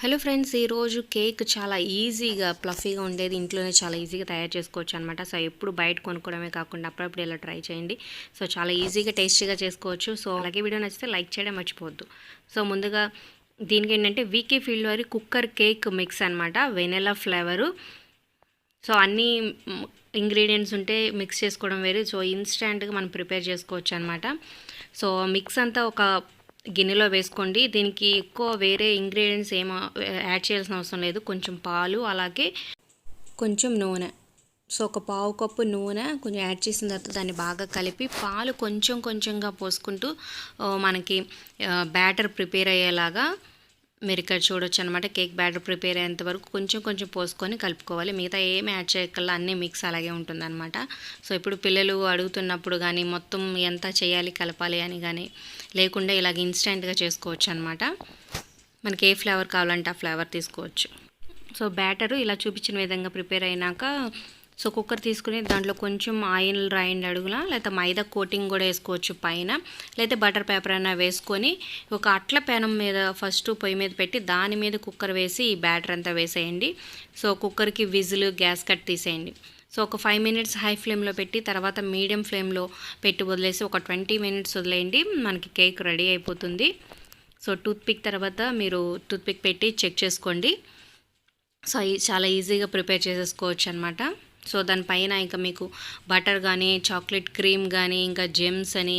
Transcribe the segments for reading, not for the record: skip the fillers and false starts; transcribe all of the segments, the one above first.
Hello friends, ఈరోజు cake చాలా ఈజీగా ప్లఫీగా ఉండేది ఇంట్లోనే చాలా ఈజీగా తయారు చేసుకోవచ్చు అనమాట. సో ఎప్పుడు బయట కొనుక్కోవడమే కాకుండా అప్పుడప్పుడు ఇలా ట్రై చేయండి. సో చాలా ఈజీగా టేస్టీగా చేసుకోవచ్చు. సో అలాగే వీడియో నచ్చితే లైక్ చేయడం మర్చిపోవద్దు. సో ముందుగా దీనికి ఏంటంటే వీకే ఫీల్డ్ వారి కుక్కర్ కేక్ మిక్స్ అనమాట, వెనిలా ఫ్లేవరు. సో అన్నీ ఇంగ్రీడియంట్స్ ఉంటే మిక్స్ చేసుకోవడం వేరు. సో ఇన్స్టెంట్గా మనం ప్రిపేర్ చేసుకోవచ్చు అనమాట. సో మిక్స్ అంతా ఒక గిన్నెలో వేసుకోండి. దీనికి ఎక్కువ వేరే ఇంగ్రీడియంట్స్ యాడ్ చేయాల్సిన అవసరం లేదు. కొంచెం పాలు, అలాగే కొంచెం నూనె. సో ఒక పావు కప్పు నూనె కొంచెం యాడ్ చేసిన తర్వాత దాన్ని బాగా కలిపి పాలు కొంచెం కొంచెంగా పోసుకుంటూ మనకి బ్యాటర్ ప్రిపేర్ అయ్యేలాగా మీరు ఇక్కడ చూడొచ్చు అనమాట. కేక్ బ్యాటర్ ప్రిపేర్ అయ్యేంత వరకు కొంచెం కొంచెం పోసుకొని కలుపుకోవాలి. మిగతా ఏమి యాడ్ చేయక్కల్లా అన్నీ మిక్స్ అలాగే ఉంటుందన్నమాట. సో ఇప్పుడు పిల్లలు అడుగుతున్నప్పుడు కానీ మొత్తం ఎంత చేయాలి కలపాలి అని కానీ లేకుండా ఇలాగ ఇన్స్టెంట్గా చేసుకోవచ్చు అనమాట. మనకి ఏ ఫ్లేవర్ కావాలంటే ఆ ఫ్లేవర్ తీసుకోవచ్చు. సో బ్యాటరు ఇలా చూపించిన విధంగా ప్రిపేర్ అయినాక సో కుక్కర్ తీసుకుని దాంట్లో కొంచెం ఆయిల్ రాయండి అడుగులా, లేకపోతే మైదా కోటింగ్ కూడా వేసుకోవచ్చు పైన, లేకపోతే బటర్ పేపర్ అయినా వేసుకొని ఒక అట్ల పెనం మీద ఫస్ట్ పొయ్యి మీద పెట్టి దాని మీద కుక్కర్ వేసి ఈ బ్యాటర్ అంతా వేసేయండి. సో కుక్కర్కి విజిల్, గ్యాస్ కట్ తీసేయండి. సో ఒక 5 మినిట్స్ హై ఫ్లేమ్లో పెట్టి తర్వాత మీడియం ఫ్లేమ్లో పెట్టి వదిలేసి ఒక 20 మినిట్స్ వదిలేయండి. మనకి కేక్ రెడీ అయిపోతుంది. సో టూత్పిక్ తర్వాత మీరు టూత్పిక్ పెట్టి చెక్ చేసుకోండి. సో చాలా ఈజీగా ప్రిపేర్ చేసేసుకోవచ్చు అనమాట. సో దానిపైన ఇంకా మీకు బటర్ కానీ, చాక్లెట్ క్రీమ్ కానీ, ఇంకా జెమ్స్ అని,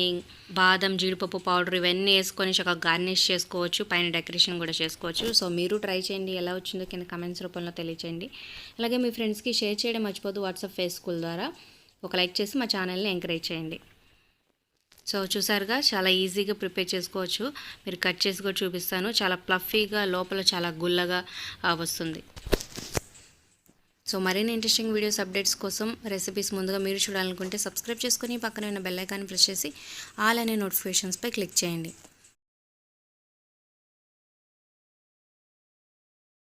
బాదం, జీడిపప్పు పౌడర్ ఇవన్నీ వేసుకొని చక్కగా గార్నిష్ చేసుకోవచ్చు. పైన డెకరేషన్ కూడా చేసుకోవచ్చు. సో మీరు ట్రై చేయండి. ఎలా వచ్చిందో కింద కమెంట్స్ రూపంలో తెలియచేయండి. అలాగే మీ ఫ్రెండ్స్కి షేర్ చేయడం మర్చిపోద్దు. వాట్సాప్, ఫేస్బుక్ ద్వారా ఒక లైక్ చేసి మా ఛానల్ని ఎంకరేజ్ చేయండి. సో చూసారుగా చాలా ఈజీగా ప్రిపేర్ చేసుకోవచ్చు. మీరు కట్ చేసి కూడా చూపిస్తాను. చాలా ప్లఫీగా, లోపల చాలా గుల్లగా వస్తుంది. సో మరిన్ని ఇంట్రెస్టింగ్ వీడియోస్, అప్డేట్స్ కోసం, రెసిపీస్ ముందుగా మీరు చూడాలనుకుంటే సబ్స్క్రైబ్ చేసుకొని పక్కన ఉన్న బెల్ ఐకాన్ ప్రెస్ చేసి ఆల్ అనే నోటిఫికేషన్స్పై క్లిక్ చేయండి.